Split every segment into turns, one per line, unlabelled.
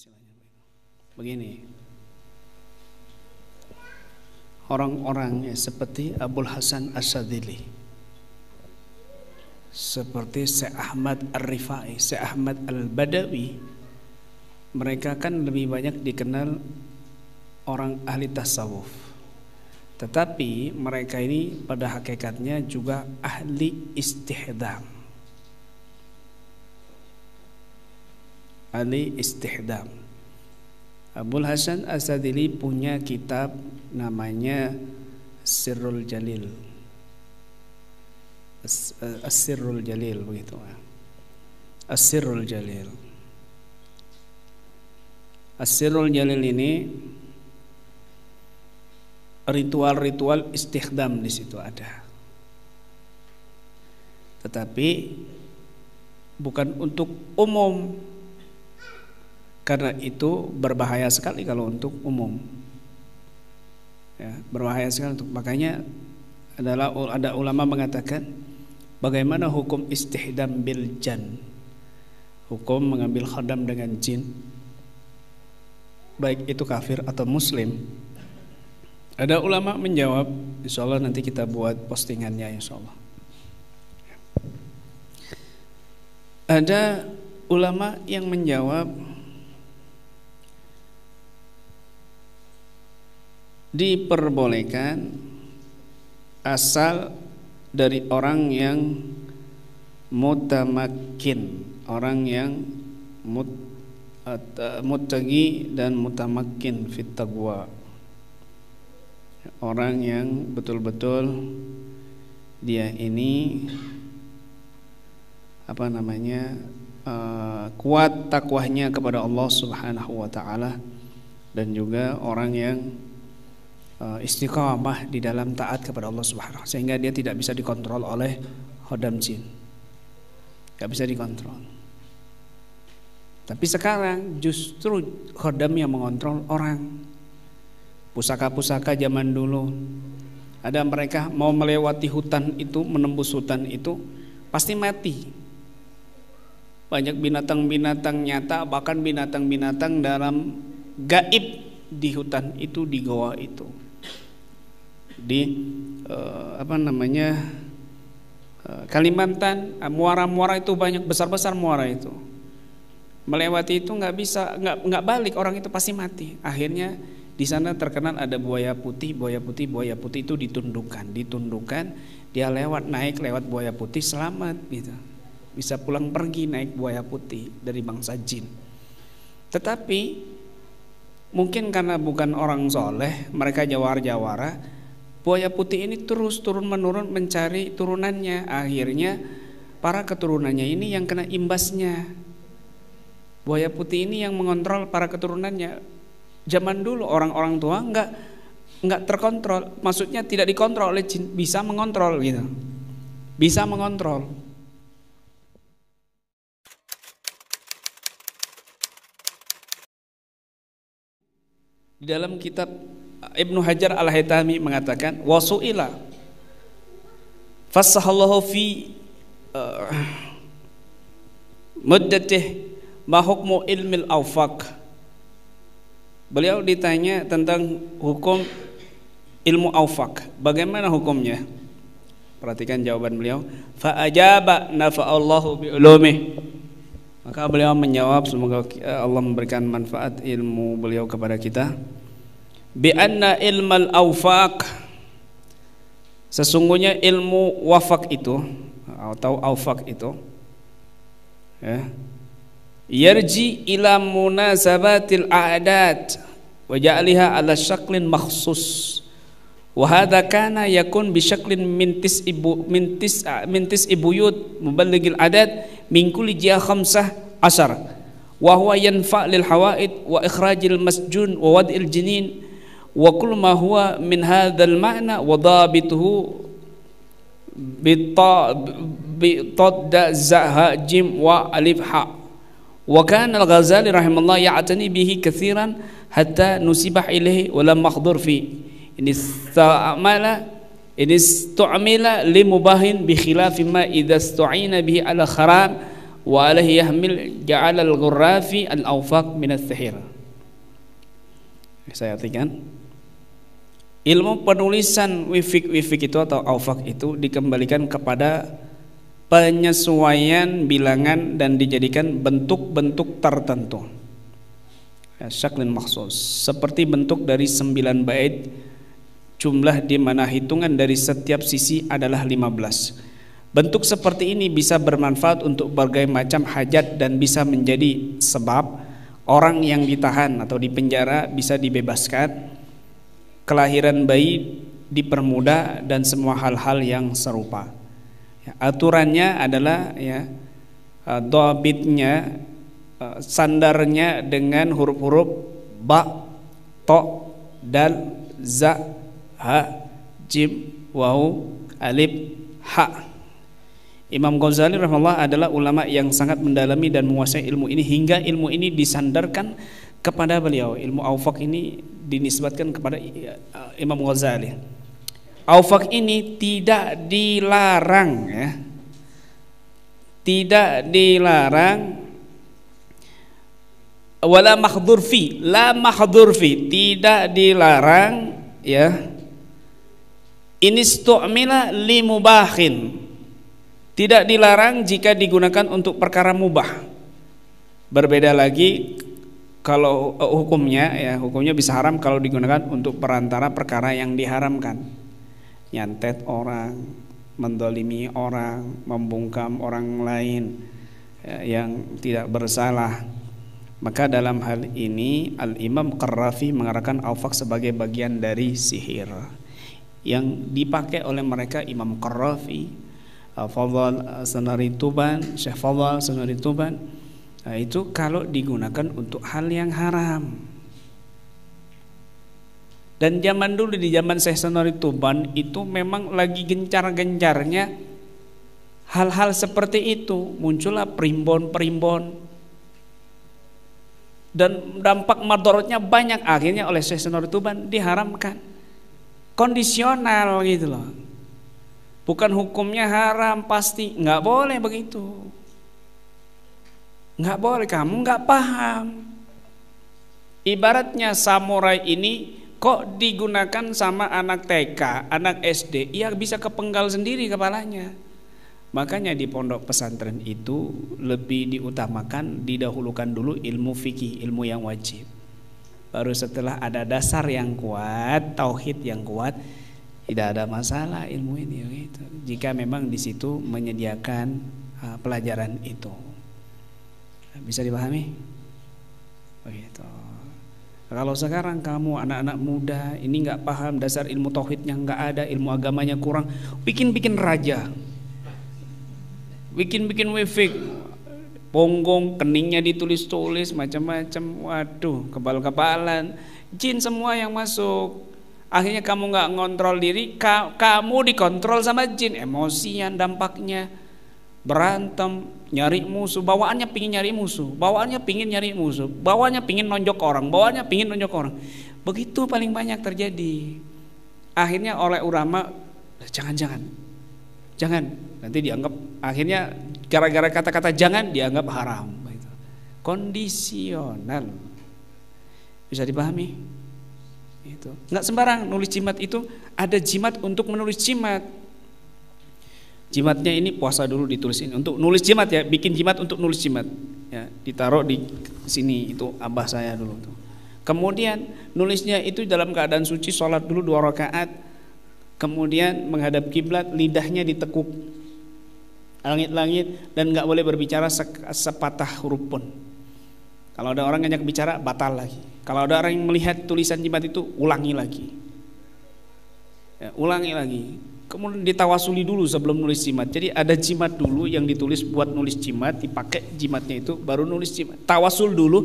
istilahnya. Begini, orang-orang seperti Abul Hasan Asyadzili, seperti Syekh Ahmad Ar-Rifai, Syekh Ahmad Al-Badawi, mereka kan lebih banyak dikenal orang ahli tasawuf. Tetapi mereka ini pada hakikatnya juga ahli istihdam. Ahli istihdam. Abul Hasan Asyadzili punya kitab namanya Sirrul Jalil. As-Sirrul Jalil begitu. As-Sirrul Jalil. As-Sirrul Jalil ini ritual-ritual istighdam di situ ada. Tetapi bukan untuk umum. Karena itu berbahaya sekali kalau untuk umum. Ya, berbahaya sekali untuk, makanya ada ulama mengatakan bagaimana hukum istihdam bil jan, hukum mengambil khadam dengan jin, baik itu kafir atau muslim. Ada ulama menjawab, insyaallah nanti kita buat postingannya insyaallah. Ada ulama yang menjawab diperbolehkan asal dari orang yang mutamakin, orang yang muttaqi dan mutamakin fit taqwa, orang yang betul-betul dia ini kuat takwahnya kepada Allah Subhanahu wa taala, dan juga orang yang istiqamah di dalam taat kepada Allah Subhanahu, sehingga dia tidak bisa dikontrol oleh khodam jin, tidak bisa dikontrol. Tapi sekarang justru khodam yang mengontrol orang. Pusaka-pusaka zaman dulu, ada mereka mau melewati hutan itu, menembus hutan itu pasti mati. Banyak binatang-binatang nyata, bahkan binatang-binatang dalam gaib di hutan itu, di goa itu, di Kalimantan, muara-muara itu banyak, besar-besar muara itu. Melewati itu nggak bisa, nggak balik, orang itu pasti mati. Akhirnya di sana terkenal ada buaya putih itu ditundukkan, dia naik lewat buaya putih, selamat gitu, bisa pulang pergi naik buaya putih dari bangsa jin. Tetapi mungkin karena bukan orang soleh, mereka jawara, buaya putih ini terus turun-menurun mencari turunannya. Akhirnya para keturunannya ini yang kena imbasnya. Buaya putih ini yang mengontrol para keturunannya. Zaman dulu orang-orang tua nggak terkontrol, maksudnya tidak dikontrol oleh jin, bisa mengontrol gitu, bisa mengontrol. Di dalam kitab Ibnu Hajar Al-Haytami mengatakan wasu'ila fassahallahu fi muddatih ma hukmu ilmil awfaq. Beliau ditanya tentang hukum ilmu awfaq, bagaimana hukumnya? Perhatikan jawaban beliau, fa ajaba nafa'allahu bi ulumih. Maka beliau menjawab, semoga Allah memberikan manfaat ilmu beliau kepada kita. Bi anna ilmal awfaq, sesungguhnya ilmu wafaq itu atau awfaq itu ya, yarji ila munasabatil a'dad wa ja'aliha ala syaklin makhsus, wa hadha kana yakun bi syaklin mintis ibuyut muballighil adad min kulli jiha 15 wa huwa yanfa lil hawaid wa ikhrajil masjun wa wad'il jinin wa kullu ma huwa min hadzal ma'na wa dhabituhu bi za jim wa alif ha. Wa kana al-Ghazali rahimahullah ya'tani bihi katsiran hatta nusibah ilaihi wa lam mahdhur fi in istu'mila li mubahin bi khilafi ma idza istu'ina bihi ala kharam wa alaihi yahmil ja'al al-ghurrafi al-awfaq min as-sihir. Saya artikan, ilmu penulisan wifik itu atau awfaq itu dikembalikan kepada penyesuaian bilangan dan dijadikan bentuk-bentuk tertentu, syaklin makhsus, seperti bentuk dari 9 bait, jumlah di mana hitungan dari setiap sisi adalah 15. Bentuk seperti ini bisa bermanfaat untuk berbagai macam hajat dan bisa menjadi sebab orang yang ditahan atau dipenjara bisa dibebaskan, kelahiran bayi dipermudah, dan semua hal-hal yang serupa. Ya, aturannya adalah ya, dhabitnya, sandarnya dengan huruf-huruf ba, to, dal, za, ha, jim, waw, alif, ha. Imam Ghazali rahimahullah adalah ulama yang sangat mendalami dan menguasai ilmu ini hingga ilmu ini disandarkan kepada beliau. Ilmu awfaq ini dinisbatkan kepada Imam Ghazali. Awfaq ini tidak dilarang ya. Tidak dilarang, wala mahdhur fi, la mahdhur fi, tidak dilarang ya. Inistu'mila li mubahin, tidak dilarang jika digunakan untuk perkara mubah. Berbeda lagi kalau hukumnya ya, hukumnya bisa haram kalau digunakan untuk perantara perkara yang diharamkan. Nyantet orang, mendolimi orang, membungkam orang lain ya, yang tidak bersalah. Maka dalam hal ini Al-Imam Qarrafi mengarahkan awfaq sebagai bagian dari sihir yang dipakai oleh mereka. Imam Qarrafi, Fadhal Sanari Tuban, Syekh Fadhal Sanari Tuban, itu kalau digunakan untuk hal yang haram. Dan zaman dulu, di zaman Syekh Sanari Tuban itu memang lagi gencar-gencarnya hal-hal seperti itu. Muncullah primbon-primbon dan dampak madorotnya banyak. Akhirnya oleh Syekh Sanari Tuban diharamkan. Kondisional gitu loh. Bukan hukumnya haram pasti, nggak boleh begitu. Nggak boleh, kamu nggak paham. Ibaratnya samurai ini kok digunakan sama anak TK, anak SD, ya bisa kepenggal sendiri kepalanya. Makanya di pondok pesantren itu lebih diutamakan, didahulukan dulu ilmu fikih, ilmu yang wajib. Baru setelah ada dasar yang kuat, tauhid yang kuat, tidak ada masalah ilmu ini gitu. Jika memang di situ menyediakan pelajaran itu. Bisa dipahami? Begitu. Kalau sekarang kamu anak-anak muda ini nggak paham dasar ilmu tauhidnya, nggak ada, ilmu agamanya kurang, bikin raja, bikin wifik, ponggong, keningnya ditulis-tulis macam-macam, waduh, kebal-kebalan, jin semua yang masuk. Akhirnya kamu nggak ngontrol diri, kamu dikontrol sama jin, emosian dampaknya. Berantem, nyari musuh, bawaannya pingin nyari musuh, bawaannya pingin nyari musuh, bawaannya pingin nonjok orang, bawaannya pingin nonjok orang. Begitu paling banyak terjadi. Akhirnya oleh ulama, jangan, nanti dianggap, akhirnya gara-gara kata-kata jangan dianggap haram. Kondisional, bisa dipahami? Itu nggak sembarang nulis jimat itu, ada jimat untuk menulis jimat. Jimatnya ini puasa dulu ditulisin untuk nulis jimat ya, bikin jimat untuk nulis jimat ya, ditaruh di sini, itu abah saya dulu tuh. Kemudian nulisnya itu dalam keadaan suci, sholat dulu 2 rakaat, kemudian menghadap kiblat, lidahnya ditekuk langit-langit dan nggak boleh berbicara sepatah huruf pun. Kalau ada orang ngajak bicara batal lagi. Kalau ada orang yang melihat tulisan jimat itu ulangi lagi ya, ulangi lagi. Kemudian ditawasuli dulu sebelum nulis jimat. Jadi ada jimat dulu yang ditulis buat nulis jimat, dipakai jimatnya itu baru nulis jimat. Tawasul dulu,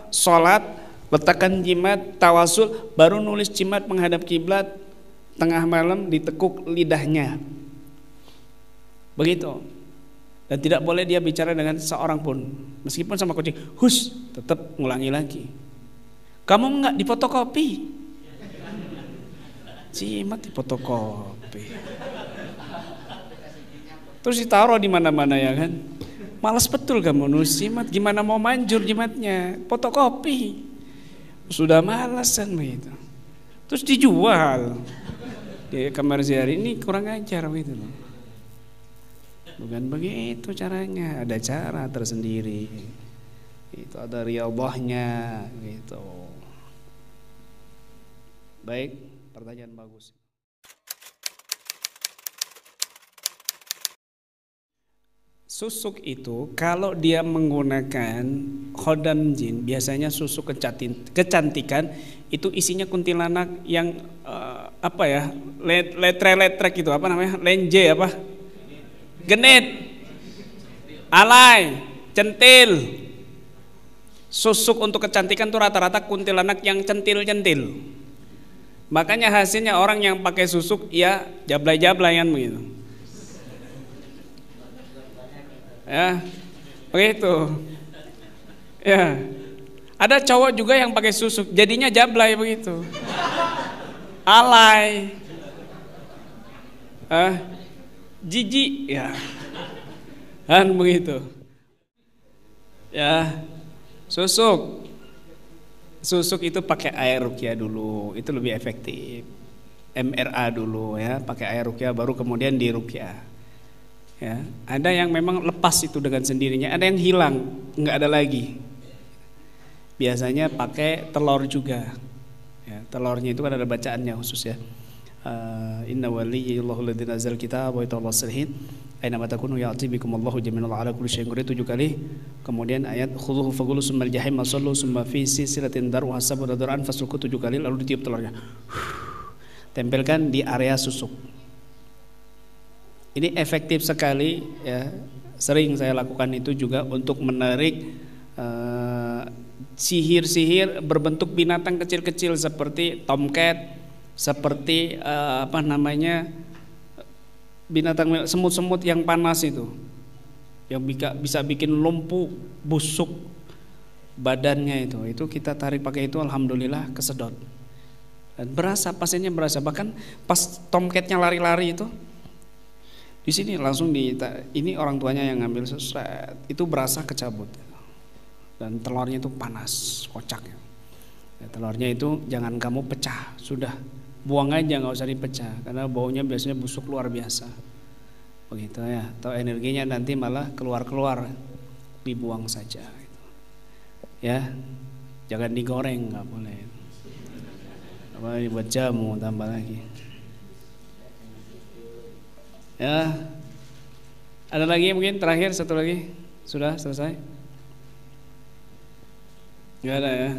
sholat, letakkan jimat, tawasul, baru nulis jimat menghadap kiblat, tengah malam ditekuk lidahnya. Begitu. Dan tidak boleh dia bicara dengan seorang pun, meskipun sama kucing, hus, tetap ngulangi lagi. Kamu enggak difotokopi? Jimat difotokopi, terus ditaruh di mana-mana ya kan, Malas betul kamu nulis jimat, gimana mau manjur jimatnya? Fotokopi. Sudah malas kan begitu. Terus dijual. Di komersial ini kurang ajar begitu loh. Bukan begitu caranya, ada cara tersendiri. Itu ada riyadhahnya gitu. Baik, pertanyaan bagus. Susuk itu kalau dia menggunakan khodam jin, biasanya susuk kecantikan itu isinya kuntilanak yang apa ya, letrek itu apa namanya, lenje apa, genit, alay, centil. Susuk untuk kecantikan tuh rata-rata kuntilanak yang centil-centil. Makanya hasilnya orang yang pakai susuk ya jablay-jablay kan begitu. Ya, begitu. Ya, ada cowok juga yang pakai susuk, jadinya jablay begitu, alay, jijik, ya, kan begitu. Ya, susuk itu pakai air ruqyah dulu, itu lebih efektif. MRA dulu ya, pakai air ruqyah baru kemudian diruqyah. Ya, ada yang memang lepas itu dengan sendirinya, ada yang hilang, nggak ada lagi. Biasanya pakai telur juga. Ya, telurnya itu kan ada bacaannya khusus ya. Inna waliyallahu alladzi nazzal kitab wa yatawalla salihin. Aina ma takunu ya'ti bikumullahu jami'an ala kulli syai'in qadir 7 kali. Kemudian ayat khudhuhu faghulu summal jahim sallu summa fi silsilatin dar'uha sab'una dar'an fasluku 7 kali lalu ditiup telurnya. Tempelkan di area susuk. Ini efektif sekali ya. Sering saya lakukan itu juga untuk menarik sihir-sihir berbentuk binatang kecil-kecil seperti tomcat, seperti apa namanya, binatang semut-semut yang panas itu, yang bisa bikin lumpuh, busuk badannya itu kita tarik pakai itu, alhamdulillah kesedot. Dan berasa, pasiennya berasa, bahkan pas tomcatnya lari-lari itu di sini langsung ini orang tuanya yang ngambil seset, itu berasa kecabut. Dan telurnya itu panas, kocak ya. Telurnya itu jangan kamu pecah, sudah buang aja, nggak usah dipecah karena baunya biasanya busuk luar biasa. Begitu ya, atau energinya nanti malah keluar, dibuang saja. Ya, jangan digoreng, nggak boleh. Apa dibuat jamu tambah lagi. Ya, ada lagi mungkin terakhir satu lagi, sudah selesai? Nggak ada ya.